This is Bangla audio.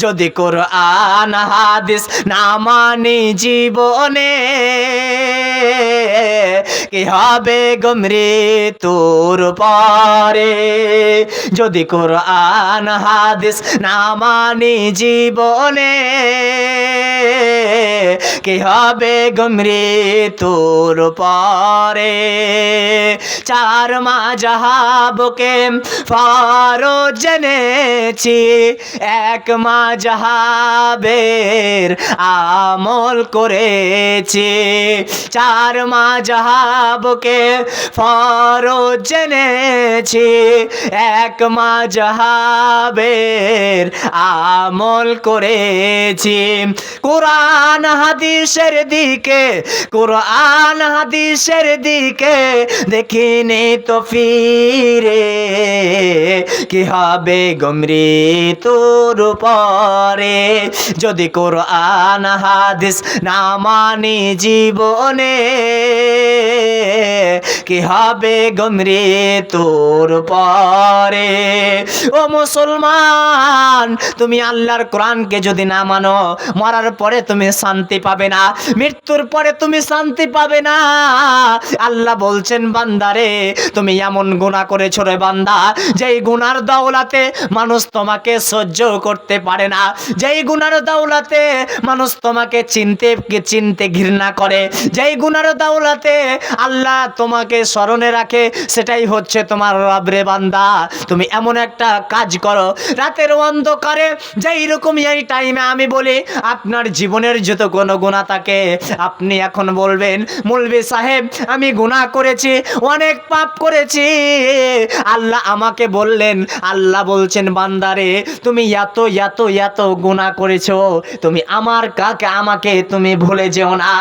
যদি কোরআন হাদিস না মানি জীবনে, কি হবে গো মৃত্যুর পরে। যদি কোরআন হাদিস না মানি জীবনে, কি হবে গো মৃত্যুর পরে। চার মাযহাবকে ফরজ জেনেছি, এক মাযহাবের আমল করেছি। চার মাযহাবকে ফরজ জেনেছি, এক মাযহাবের আমল করেছি। কোরআন হাদিসের দিকে, কোরআন হাদিসের দিকে দেখিনি তো ফিরে, কি হবে গো মৃত্যুর পরে। যদি কোরআন হাদিস না মানি জীবনে, কি হবে গো মৃত্যুর পরে। ও মুসলমান, তুমি আল্লাহর কোরআনকে যদি না মানো, মরার পরে তুমি শান্তি পাবে না, মৃত্যুর পরে তুমি শান্তি পাবে না। আল্লাহ বলছেন, বান্দারে তুমি এমন গুনাহ করেছো রে বান্দা, যেই গুনার দৌলতে মানুষ তোমাকে সহ্য করতে পারে না, যেই গুনার দৌলতে মানুষ তোমাকে চিনতে ঘৃণা করে, যেই গুনার দৌলতে আল্লাহ তোমাকে স্মরণে রাখে, সেটাই হচ্ছে তোমার রব রে বান্দা। তুমি এমন একটা কাজ করো, রাতের অন্ধকারে যেই রকম এই টাইমে আমি বলি আপনার জীবনের যত কোনো গুনাহ থাকে, আপনি এখন বলবেন, মৌলভী সাহেব আমি গুনাহ করেছি, অনেক পাপ করেছি, আল্লাহ আমাকে বললেন, আল্লাহ বলছেন বান্দারে তুমি এত এত এত গুনাহ করেছো, তুমি আমাকে তুমি ভুলে যেও না।